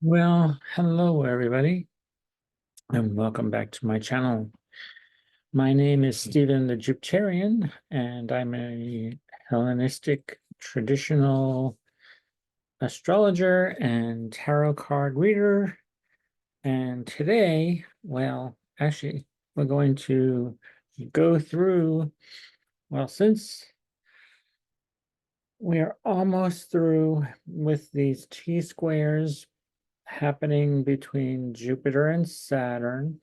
Well, hello everybody, and welcome back to my channel. My name is Stephen the Jupiterian, and I'm a Hellenistic traditional astrologer and tarot card reader. And today, well, actually, we're going to go through, well, since we are almost through with these T-squares happening between Jupiter and Saturn,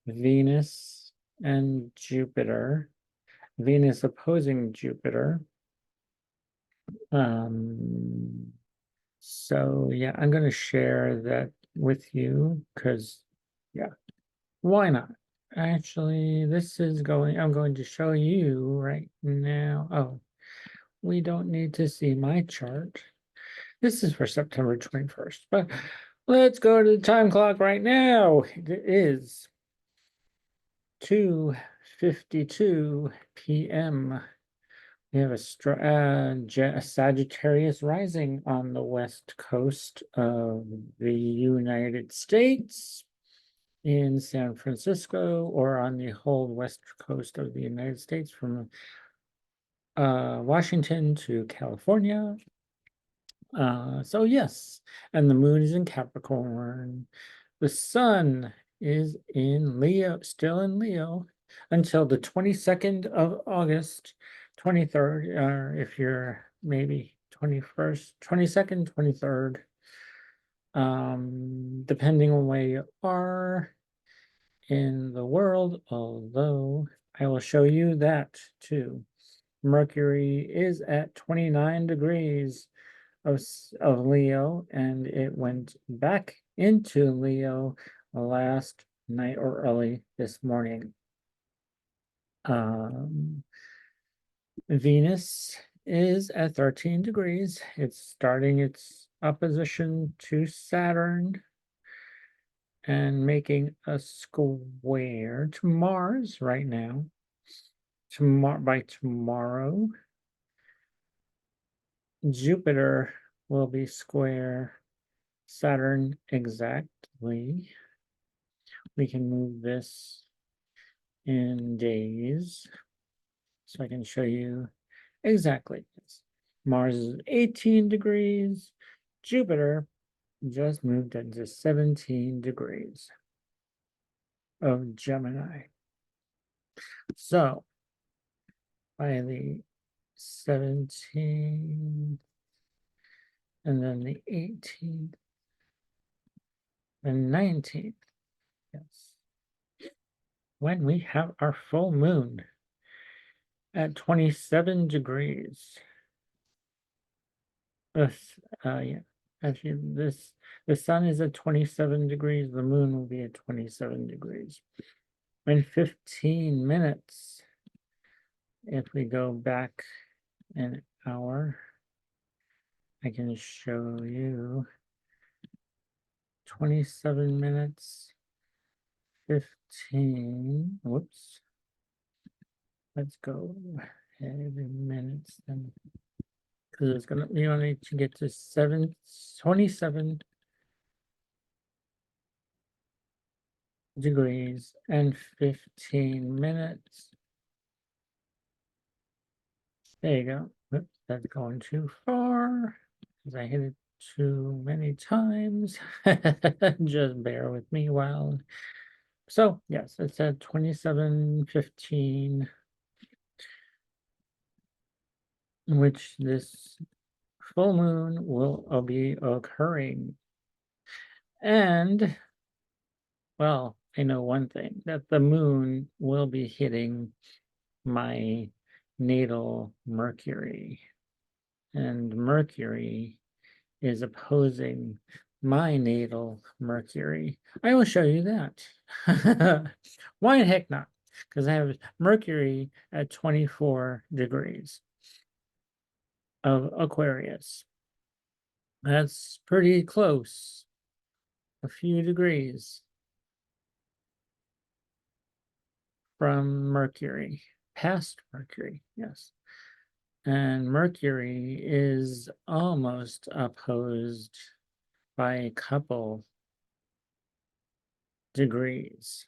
Venus and Jupiter, Venus opposing Jupiter. So yeah, I'm going to share that with you because, yeah, why not? Actually, I'm going to show you right now. Oh, we don't need to see my chart. This is for September 21st, but let's go to the time clock right now. It is 2:52 p.m. We have a Sagittarius rising on the west coast of the United States in San Francisco, or on the whole west coast of the United States from Washington to California. So yes, and the moon is in Capricorn. The sun is in Leo, still in Leo, until the 22nd of August, 23rd, or if you're maybe 21st, 22nd, 23rd, depending on where you are in the world, although I will show you that too. Mercury is at 29 degrees of Leo, and it went back into Leo last night or early this morning. Venus is at 13 degrees. It's starting its opposition to Saturn and making a square to Mars right now. By tomorrow, Jupiter will be square Saturn exactly. We can move this in days so I can show you exactly. Mars is 18 degrees. Jupiter just moved into 17 degrees of Gemini. So by the 17th and then the 18th and 19th, yes, when we have our full moon at 27 degrees. Yeah, actually, the sun is at 27 degrees, the moon will be at 27 degrees. In 15 minutes, if we go back an hour, I can show you 27 minutes, 15, whoops. Let's go ahead in minutes then, because it's gonna, you only need to get to 27 degrees and 15 minutes. There you go. Oops, that's going too far because I hit it too many times. Just bear with me while. So yes, it said 27:15, which this full moon will be occurring. And well, I know one thing, that the moon will be hitting my natal Mercury. And Mercury is opposing my natal Mercury. I will show you that. Why the heck not? Because I have Mercury at 24 degrees of Aquarius. That's pretty close. A few degrees from Mercury, past Mercury, yes. And Mercury is almost opposed by a couple degrees.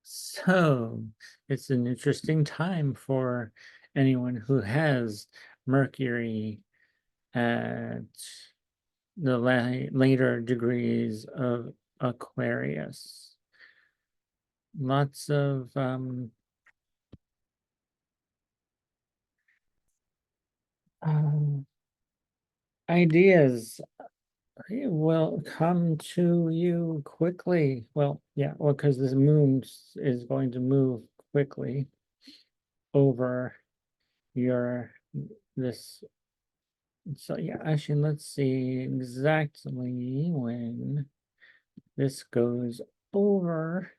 So it's an interesting time for anyone who has Mercury at the later degrees of Aquarius. Lots of ideas will come to you quickly. Well, yeah, well, because this moon is going to move quickly over your this. So yeah, actually, let's see exactly when this goes over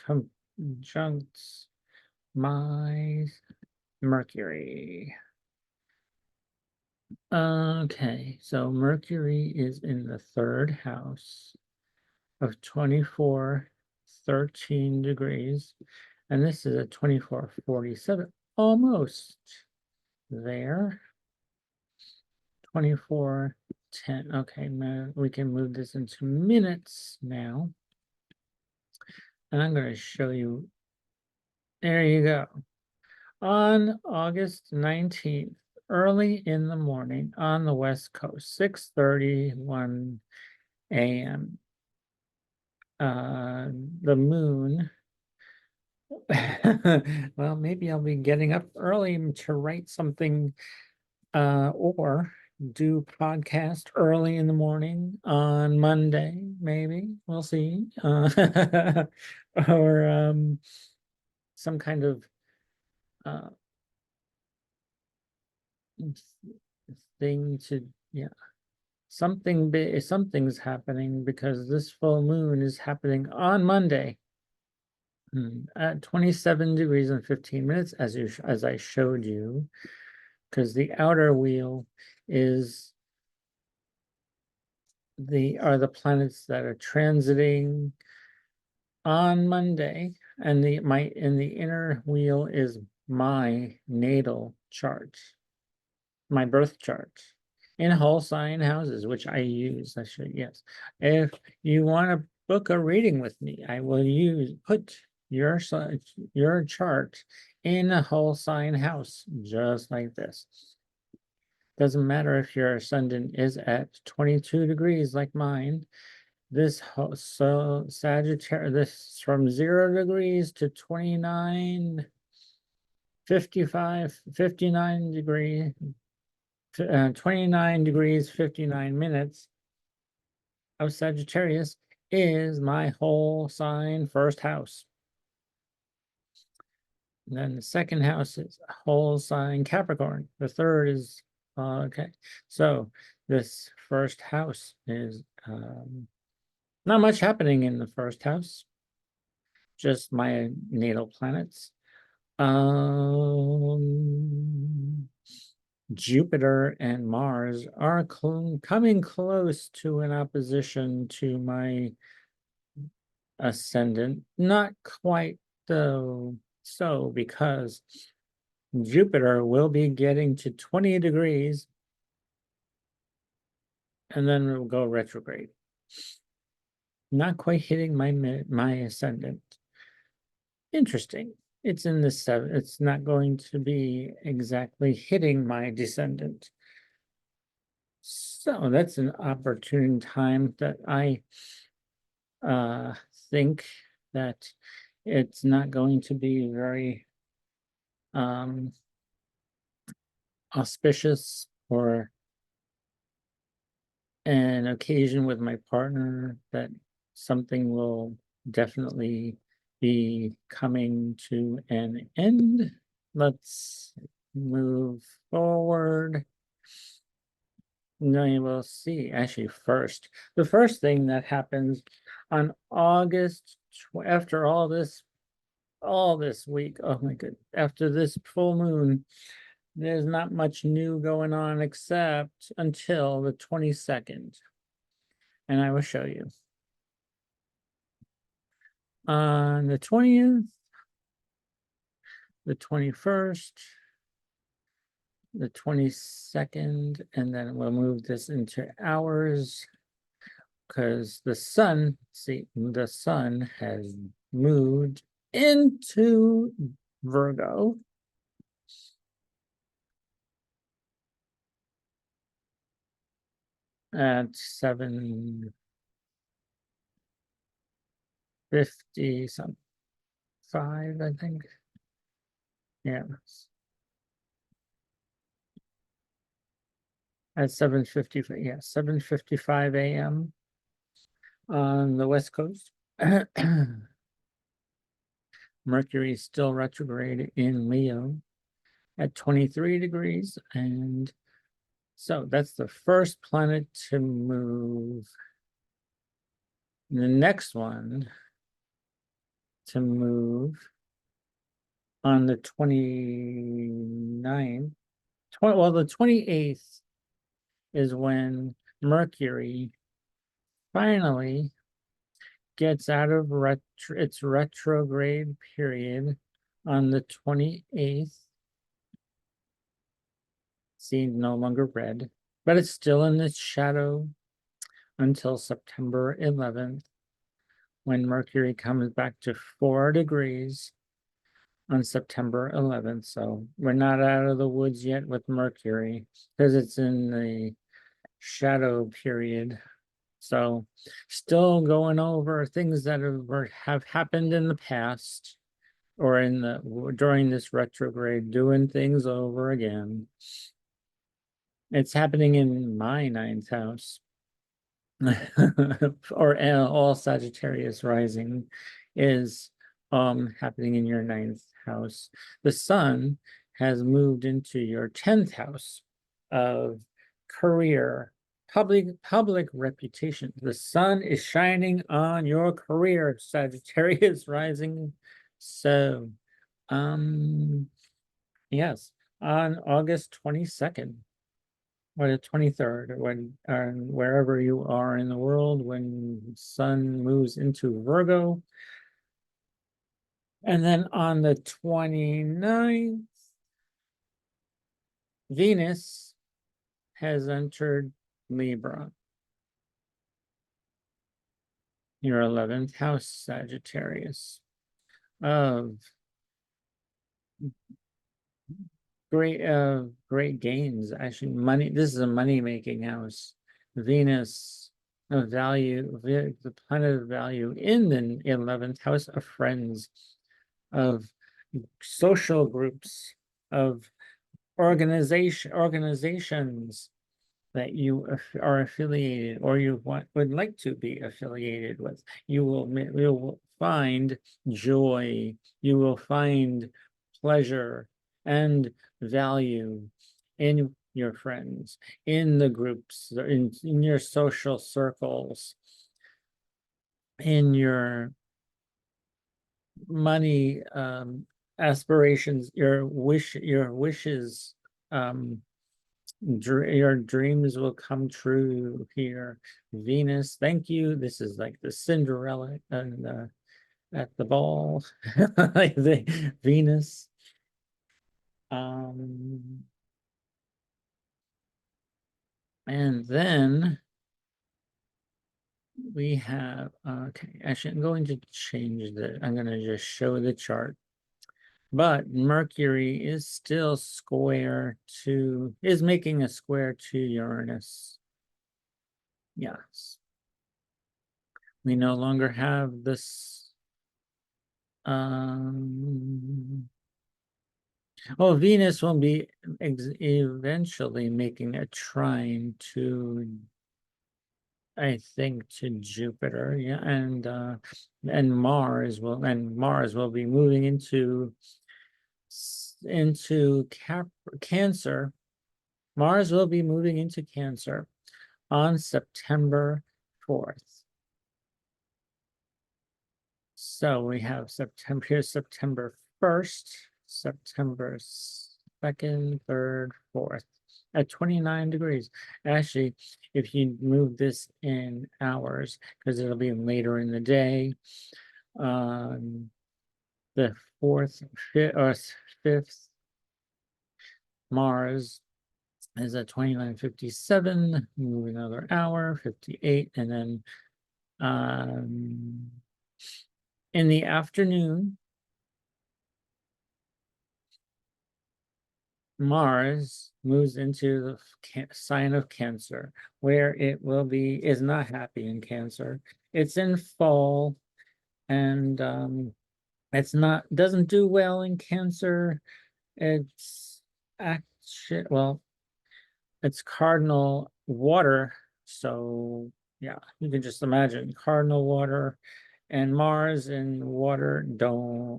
conjuncts my Mercury. Okay, so Mercury is in the third house of 2413 degrees, and this is at 2447, almost there. 2410. Okay, we can move this into minutes now. And I'm going to show you. There you go. On August 19th, early in the morning on the West Coast, 6:31 a.m. The moon. Well, maybe I'll be getting up early to write something or do podcast early in the morning on Monday, maybe. We'll see. Or some kind of thing to, yeah, something big, something's happening because this full moon is happening on Monday at 27 degrees and 15 minutes, as I showed you, because the outer wheel is are the planets that are transiting on Monday, and the inner wheel is my natal chart, my birth chart, in whole sign houses, which I use. I should, yes. If you want to book a reading with me, I will put your chart in a whole sign house, just like this. Doesn't matter if your ascendant is at 22 degrees like mine. This so Sagittarius, this from 0 degrees to 29, 55, 59 degree, 29 degrees, 59 minutes of Sagittarius is my whole sign first house. And then the second house is whole sign Capricorn. The third is, okay. So this first house is, not much happening in the first house, just my natal planets. Jupiter and Mars are coming close to an opposition to my ascendant. Not quite though, so because Jupiter will be getting to 20 degrees and then it will go retrograde. Not quite hitting my ascendant. Interesting. It's in the 7. It's not going to be exactly hitting my descendant. So that's an opportune time that I think that it's not going to be very auspicious for an occasion with my partner, that something will definitely be coming to an end. Let's move forward. No, you will see. Actually, the first thing that happens on August, after all this week, oh my goodness, after this full moon, there's not much new going on except until the 22nd. And I will show you. On the 20th, the 21st, the 22nd, and then we'll move this into hours because the sun, see, the sun has moved into Virgo. At 7:50 some 5, I think. Yeah. At 7:50, yeah, 7:55 a.m. on the West Coast. Mercury is still retrograde in Leo at 23 degrees. And so that's the first planet to move. The next one to move on the 29th, well, the 28th is when Mercury finally gets out of its retrograde period on the 28th. See, no longer red, but it's still in its shadow until September 11th, when Mercury comes back to 4 degrees on September 11th. So we're not out of the woods yet with Mercury because it's in the shadow period. So still going over things that have happened in the past or during this retrograde, doing things over again. It's happening in my 9th house. Or all Sagittarius rising is happening in your 9th house. The sun has moved into your 10th house of career, public reputation. The sun is shining on your career, Sagittarius rising. So yes, on August 22nd or the 23rd, when wherever you are in the world, when sun moves into Virgo. And then on the 29th, Venus has entered Libra, your 11th house, Sagittarius, of great gains. Actually, money. This is a money-making house. Venus, of value, the planet of value in the 11th house of friends, of social groups, of organizations that you are affiliated or you would like to be affiliated with. You will find joy, you will find pleasure and value in your friends, in the groups, in your social circles, in your money aspirations, your wishes, your dreams will come true here. Venus, thank you. This is like the Cinderella and at the ball. Like the Venus. And then we have, okay, actually I'm going to change I'm going to just show the chart. But Mercury is still is making a square to Uranus. Yes. We no longer have this. Venus will be eventually making a trine to, I think, to Jupiter. Yeah, and Mars will be moving into Cancer. Mars will be moving into Cancer on September 4th. So we have September 1st, September 2nd, 3rd, 4th at 29 degrees. Actually, if you move this in hours, because it'll be later in the day, the 4th, 5th, or 5th, Mars is at 29:57, move another hour, 58, and then in the afternoon, Mars moves into the sign of Cancer, where it is not happy in Cancer. It's in fall, and doesn't do well in Cancer. It's it's cardinal water, so yeah, you can just imagine cardinal water, and Mars and water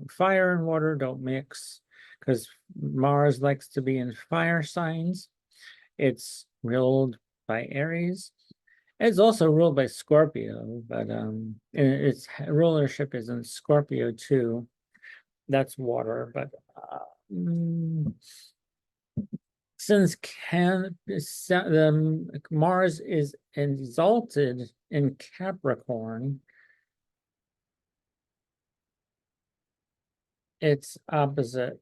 fire and water don't mix, because Mars likes to be in fire signs. It's ruled by Aries. It's also ruled by Scorpio, but its rulership is in Scorpio too. That's water, but since Mars is exalted in Capricorn, it's opposite.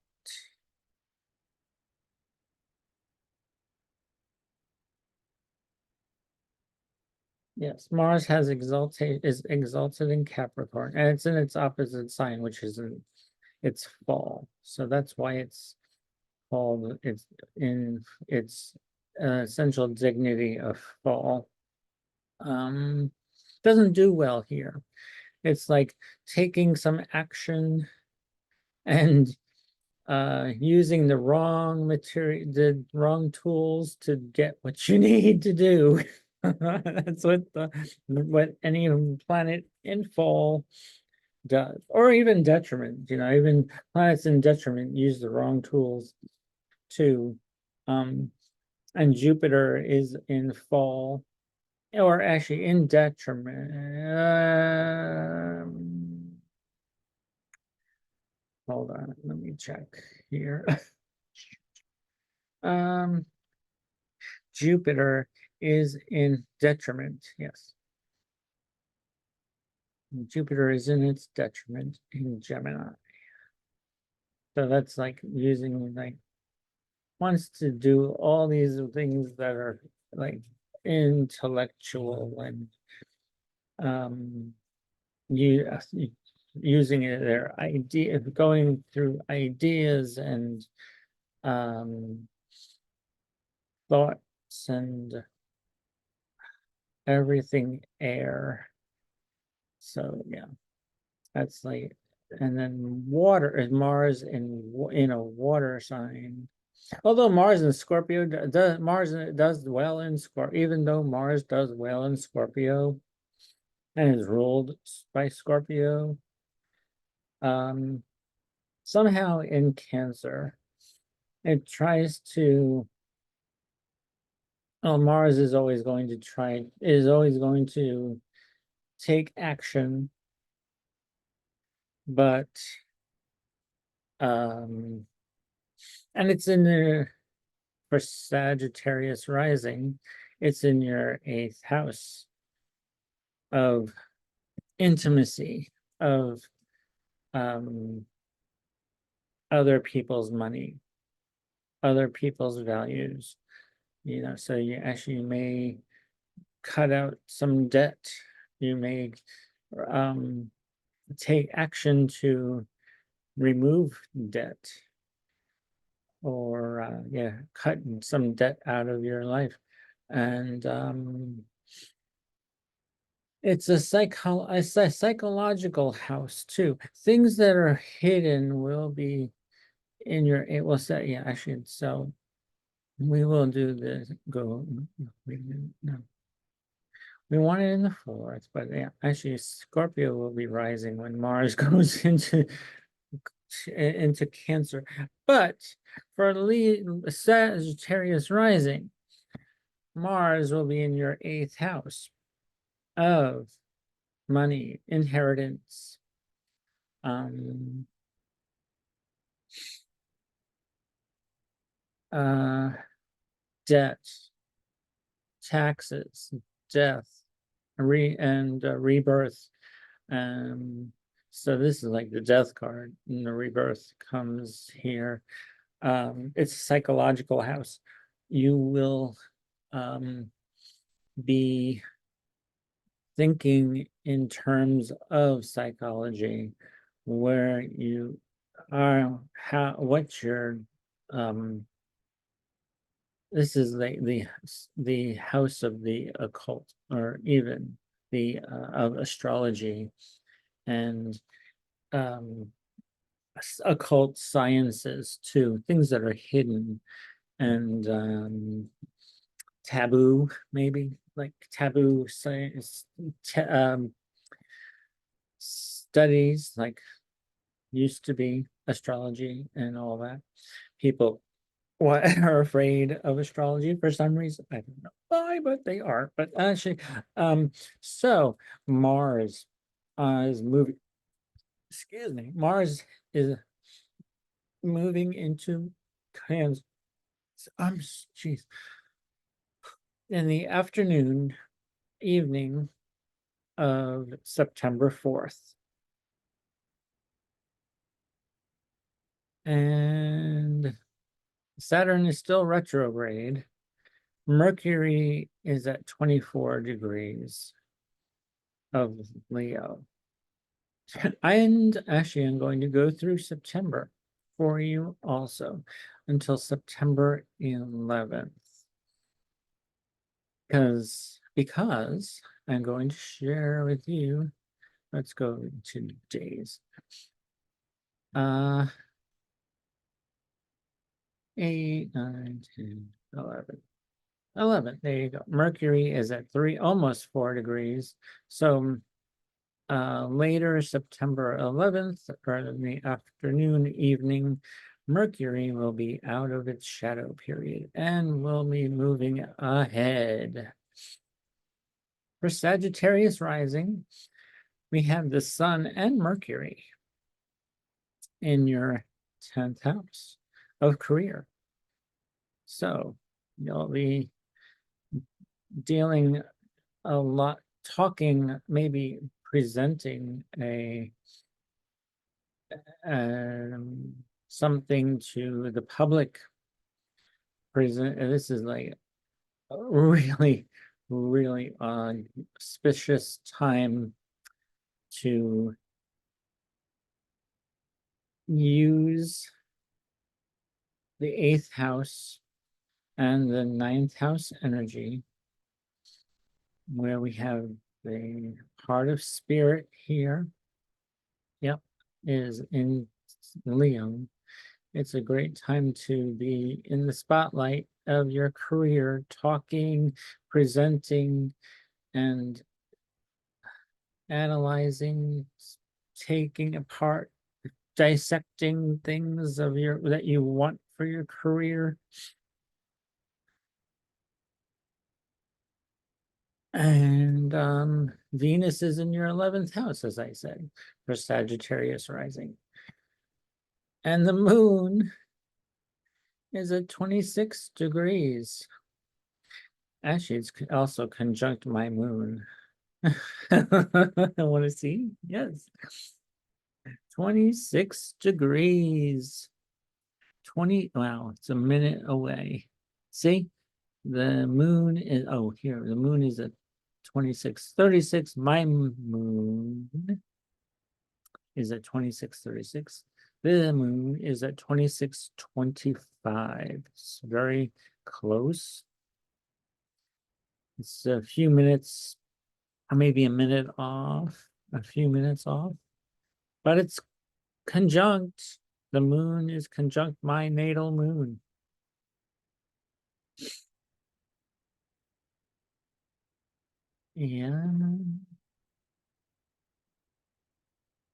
Yes, Mars is exalted in Capricorn, and it's in its opposite sign, which is in its fall. So that's why it's called, it's in its essential dignity of fall. Doesn't do well here. It's like taking some action and using the wrong material, the wrong tools to get what you need to do. That's what any planet in fall does, or even detriment. Even planets in detriment use the wrong tools too. And Jupiter is in fall, or actually in detriment. Hold on, let me check here. Jupiter is in detriment, yes. Jupiter is in its detriment in Gemini. So that's like wants to do all these things that are like intellectual and using their idea, going through ideas and thoughts and everything air. So yeah, that's like, and then water is Mars in a water sign. Although Mars in Scorpio does well in Scorpio, even though Mars does well in Scorpio and is ruled by Scorpio, somehow in Cancer, it tries to. Oh, Mars is always going to take action, but and it's in there for Sagittarius rising. It's in your 8th house of intimacy, of other people's money, other people's values. So you actually may cut out some debt. You may take action to remove debt, or cut some debt out of your life. And it's a psychological house too. Things that are hidden will be in your, it will say, yeah, actually, so we will do this. No, we want it in the 4th, but yeah, actually Scorpio will be rising when Mars goes into Cancer. But for Sagittarius rising, Mars will be in your 8th house of money, inheritance, debt, taxes, death, rebirth. So this is like the death card, and the rebirth comes here. It's a psychological house. You will be thinking in terms of psychology, where you are, what your this is the house of the occult, or even the of astrology, and um occult sciences too, things that are hidden and taboo, maybe like taboo science, studies, like used to be astrology and all that. People what are afraid of astrology for some reason. I don't know why, but they are. But actually, so Mars is moving. Excuse me. Mars is moving into Cancer. Jeez. In the afternoon, evening of September 4th. And Saturn is still retrograde. Mercury is at 24 degrees of Leo. And actually, I'm going to go through September for you also until September 11th. Because I'm going to share with you, let's go to days. 8, 9, 10, 11. 11, there you go. Mercury is at almost 4 degrees. So later, September 11th, or in the afternoon, evening, Mercury will be out of its shadow period and will be moving ahead. For Sagittarius rising, we have the Sun and Mercury in your 10th house of career. So you'll be dealing a lot, talking, maybe presenting something to the public. This is like a really auspicious time to use the 8th house and the 9th house energy, where we have the heart of spirit here. Yep, is in Leo. It's a great time to be in the spotlight of your career, talking, presenting, and analyzing, taking apart, dissecting things of that you want for your career. And Venus is in your 11th house, as I said, for Sagittarius rising. And the moon is at 26 degrees. Actually, it's also conjunct my moon. I want to see? Yes. 26 degrees. 20, wow, it's a minute away. See? The moon is, oh, here, the moon is at 26:36. My moon is at 26:36. The moon is at 26:25. It's very close. It's a few minutes, or maybe a minute off, a few minutes off, but it's conjunct. The moon is conjunct my natal moon. And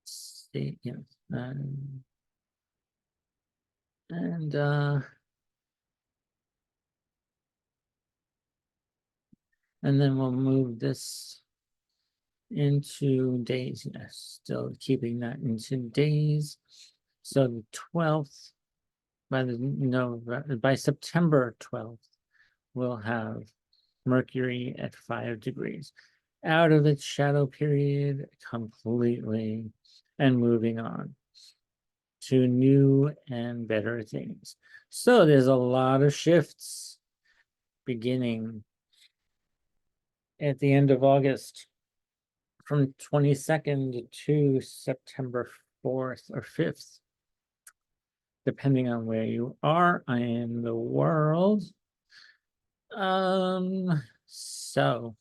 see, yes, and then we'll move this into days. Yes, still keeping that into days. So the 12th, by September 12th, we'll have Mercury at 5 degrees, out of its shadow period completely, and moving on. to new and better things. So there's a lot of shifts beginning at the end of August from 22nd to September 4th or 5th, depending on where you are in the world. So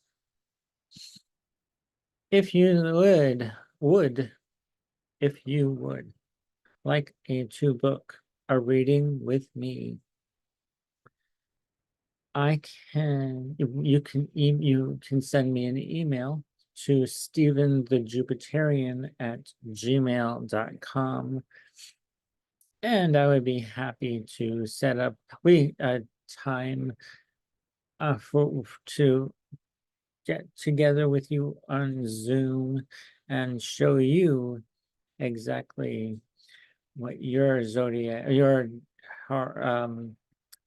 if you would like to book a reading with me, you can send me an email to Stephen the Jupiterian at gmail.com, and I would be happy to set up a time to get together with you on Zoom and show you exactly what your zodiac, your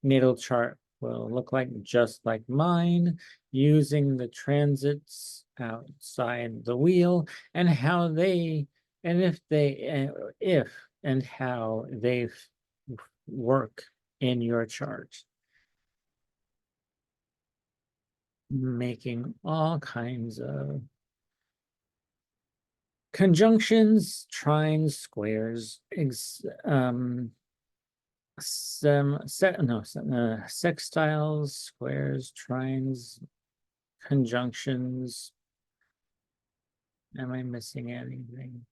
natal chart will look like, just like mine, using the transits outside the wheel and how they, and if and how they work in your chart, making all kinds of conjunctions, trines, squares, sextiles, squares, trines, conjunctions. Am I missing anything?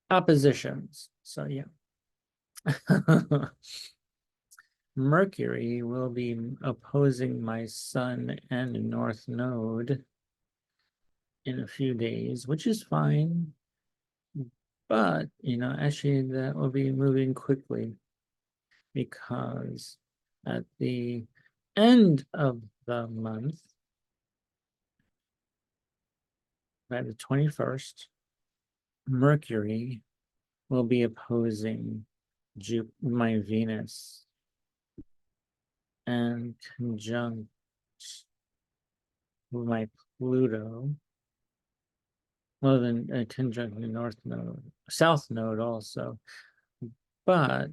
Oppositions. So yeah. Mercury will be opposing my Sun and North Node in a few days, which is fine. But, actually that will be moving quickly, because at the end of the month, by the 21st, Mercury will be opposing my Venus and conjunct my Pluto. Well, then conjunct the North Node, South Node also. But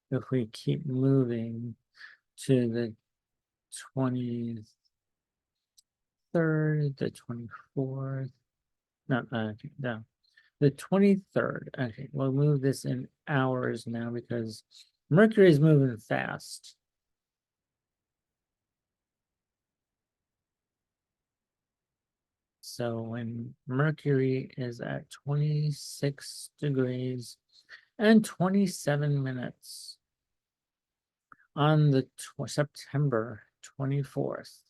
if we keep moving to the 23rd, the 24th, no, the 23rd. Okay, we'll move this in hours now because Mercury is moving fast. So when Mercury is at 26 degrees and 27 minutes on the September 24th,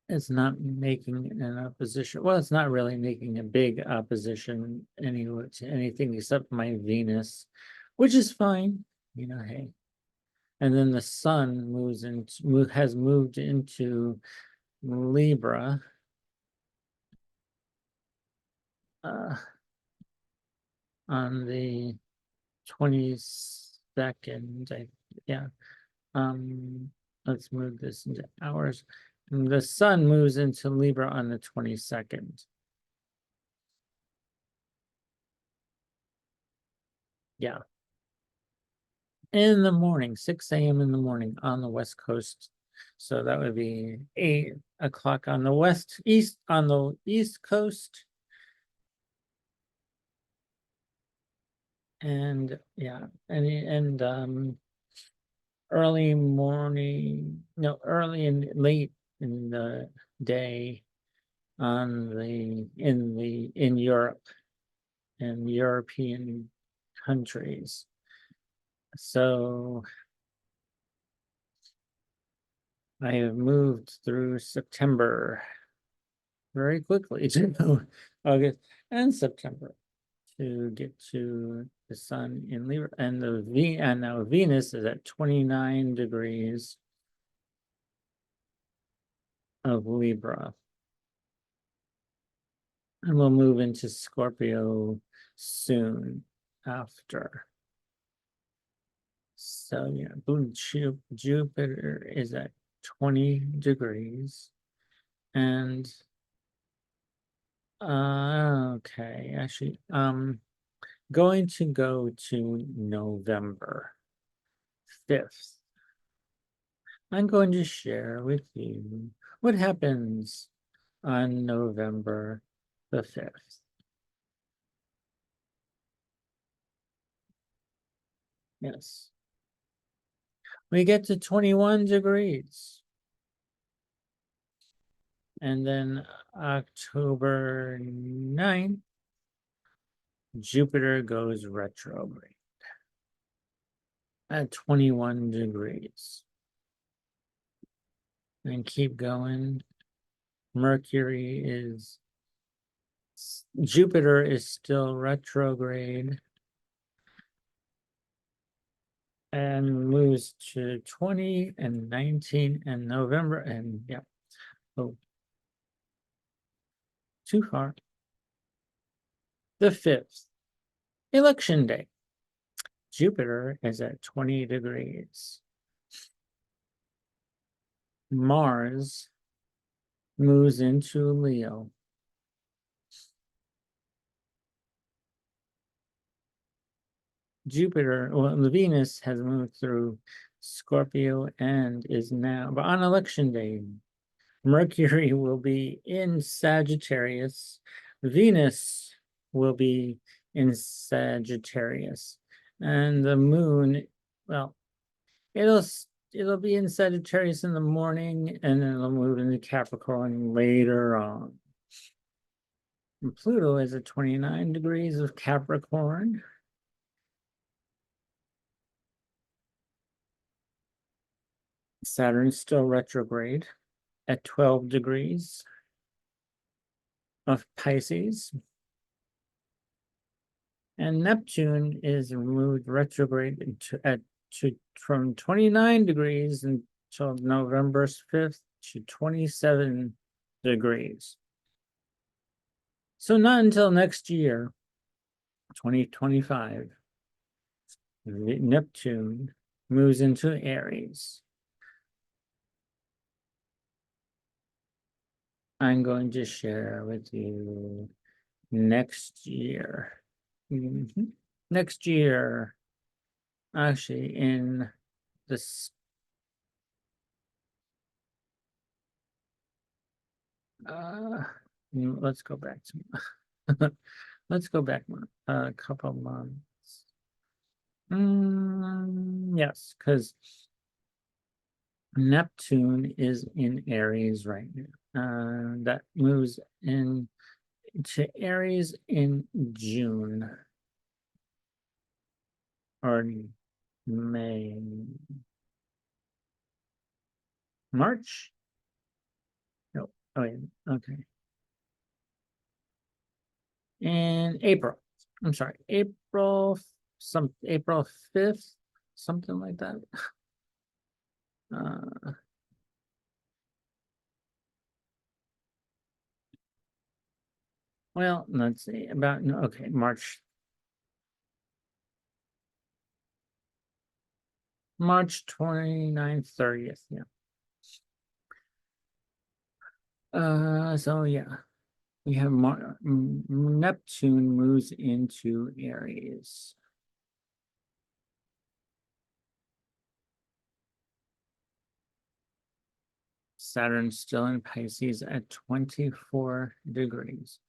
it's not making an opposition. Well, it's not really making a big opposition anyway to anything except my Venus, which is fine. Hey. And then the Sun has moved into Libra. On the 22nd, yeah. Let's move this into hours. And the Sun moves into Libra on the 22nd. Yeah. In the morning, 6 a.m. in the morning on the West Coast. So that would be 8 o'clock on the East Coast. And yeah, and early morning, no, early and late in the day in Europe and European countries. So I have moved through September very quickly to August and September to get to the Sun in Libra, and now Venus is at 29 degrees of Libra. And we'll move into Scorpio soon after. So yeah, Jupiter is at 20 degrees. And okay, actually, going to go to November 5th. I'm going to share with you what happens on November the 5th. Yes. We get to 21 degrees. And then October 9th, Jupiter goes retrograde at 21 degrees. And keep going. Jupiter is still retrograde and moves to 20 and 19 and November, and yeah, oh, too far. The 5th, election day. Jupiter is at 20 degrees. Mars moves into Leo. The Venus has moved through Scorpio and is now, but on election day, Mercury will be in Sagittarius. Venus will be in Sagittarius. And the moon, well, it'll be in Sagittarius in the morning, and then it'll move into Capricorn later on. And Pluto is at 29 degrees of Capricorn. Saturn's still retrograde at 12 degrees of Pisces. And Neptune is moved retrograde from 29 degrees until November 5th to 27 degrees. So not until next year, 2025, Neptune moves into Aries. I'm going to share with you next year. Next year, actually, in this let's go back to let's go back a couple months. Yes, because Neptune is in Aries right now. That moves in to Aries in June or May, March. No, oh yeah, okay. In April. I'm sorry, April 5th, something like that. Well, let's see, okay, March 29th, 30th, yeah. So yeah, we have Neptune moves into Aries. Saturn's still in Pisces at 24 degrees.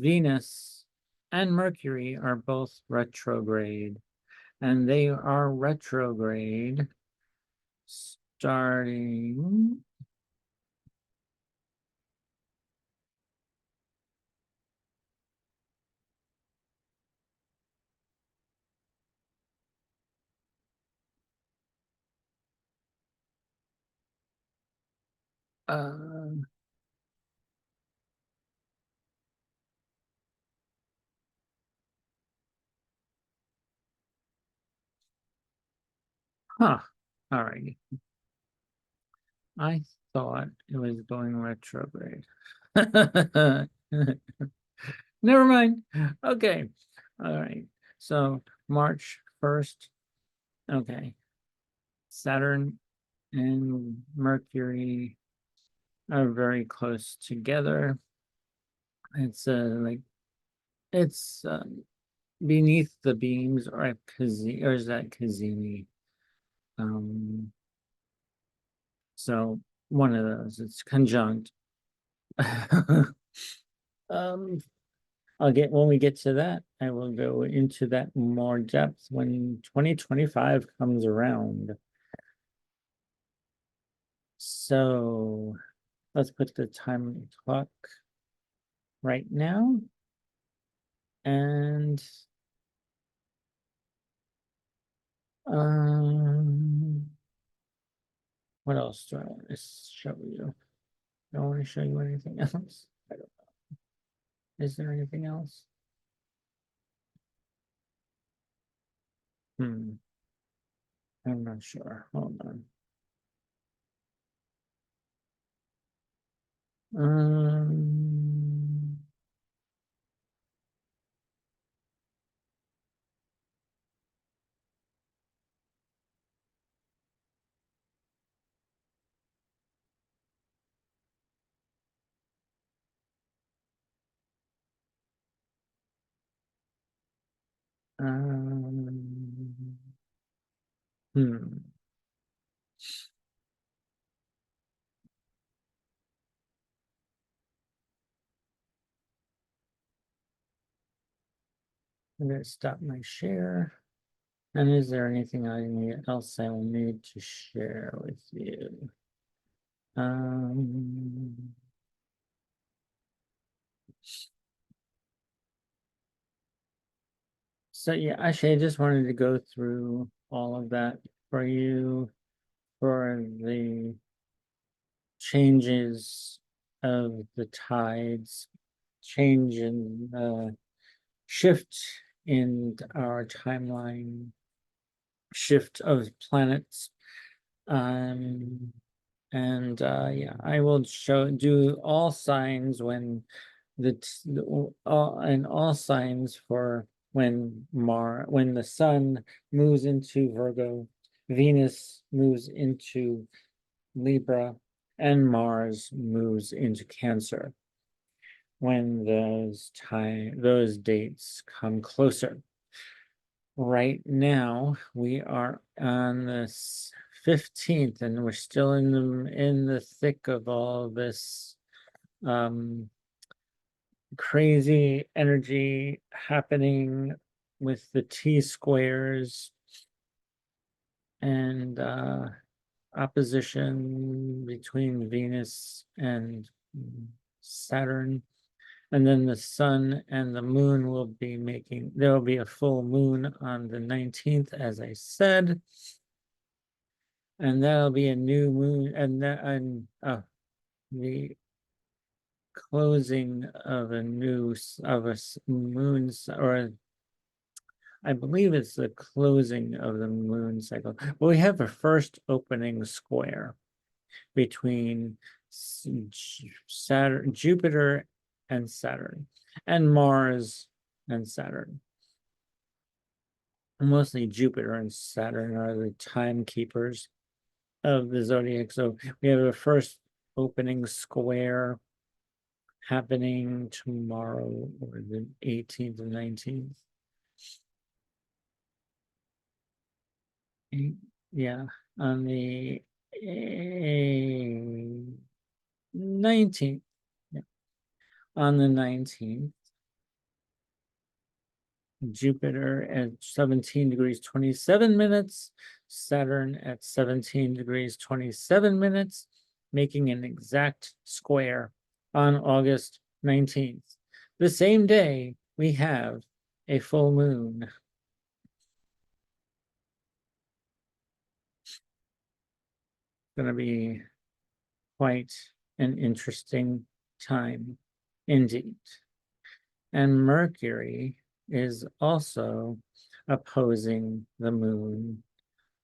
Venus and Mercury are both retrograde, and they are retrograde starting all right. I thought it was going retrograde. Never mind. Okay. All right. So March 1st. Okay. Saturn and Mercury are very close together. It's like It's beneath the beams, or at or is that Kazini? So one of those. It's conjunct. um, I'll get when we get to that. I will go into that more depth when 2025 comes around. So let's put the time clock right now. And what else do I want to show you? Do I want to show you anything else? I don't know. Is there anything else? I'm not sure. Hold on. Um, um, hmm. I'm going to stop my share. And is there anything else I will need to share with you? So yeah, actually, I just wanted to go through all of that for you for the changes of the tides, change in shift in our timeline, shift of planets. And yeah, I will do all signs when all signs for when the sun moves into Virgo, Venus moves into Libra, and Mars moves into Cancer when those dates come closer. Right now, we are on the 15th, and we're still in the thick of all this crazy energy happening with the T squares and opposition between Venus and Saturn. And then the sun and the moon will be there will be a full moon on the 19th, as I said. And that'll be a new moon, and the closing of a moon, or I believe it's the closing of the moon cycle. Well, we have a first opening square between Saturn, Jupiter and Saturn, and Mars and Saturn. Mostly Jupiter and Saturn are the timekeepers of the zodiac. So we have a first opening square happening tomorrow, or the 18th and 19th. Yeah, on the 19th. Yeah. On the 19th, Jupiter at 17 degrees 27 minutes, Saturn at 17 degrees 27 minutes, making an exact square on August 19th. The same day, we have a full moon. Going to be quite an interesting time indeed. And Mercury is also opposing the moon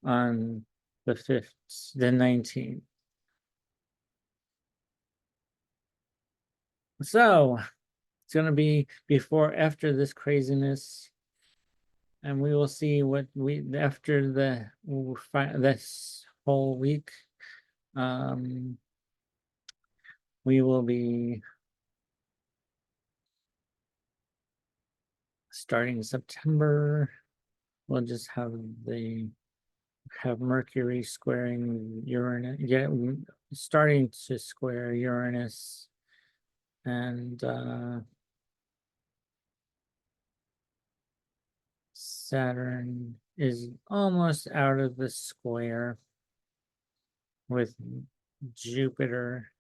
on the 5th, the 19th. So it's going to be after this craziness, and we will see what after this whole week. We will be starting September, we'll just have Mercury squaring Uranus, starting to square Uranus, and Saturn is almost out of the square with Jupiter,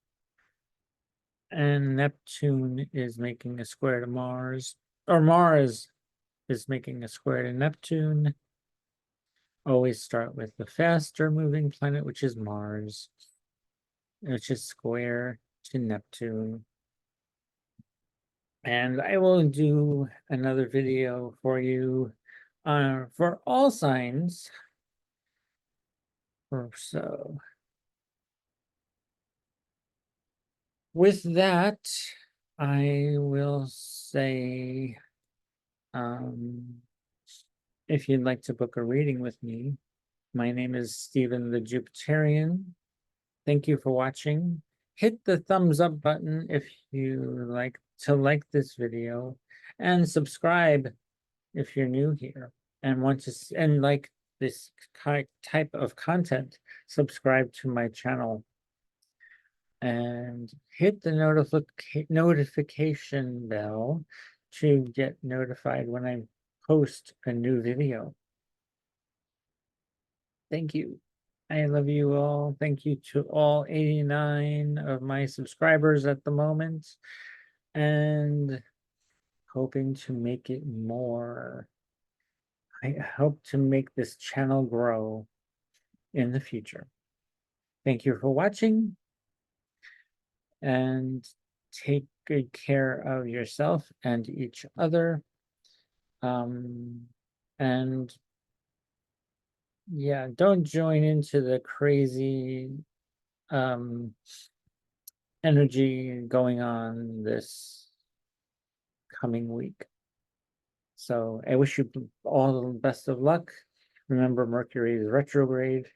and Neptune is making a square to Mars, or Mars is making a square to Neptune. Always start with the faster moving planet, which is Mars, which is square to Neptune. And I will do another video for you for all signs. So with that, I will say, if you'd like to book a reading with me, my name is Stephen the Jupiterian. Thank you for watching. Hit the thumbs up button if you like this video, and subscribe if you're new here and want to like this type of content. Subscribe to my channel and hit the notification bell to get notified when I post a new video. Thank you. I love you all. Thank you to all 89 of my subscribers at the moment, and hoping to make it more. I hope to make this channel grow in the future. Thank you for watching, and take good care of yourself and each other. And yeah, don't join into the crazy energy going on this coming week. So I wish you all the best of luck. Remember, Mercury is retrograde,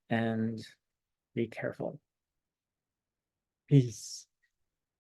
and be careful. Peace.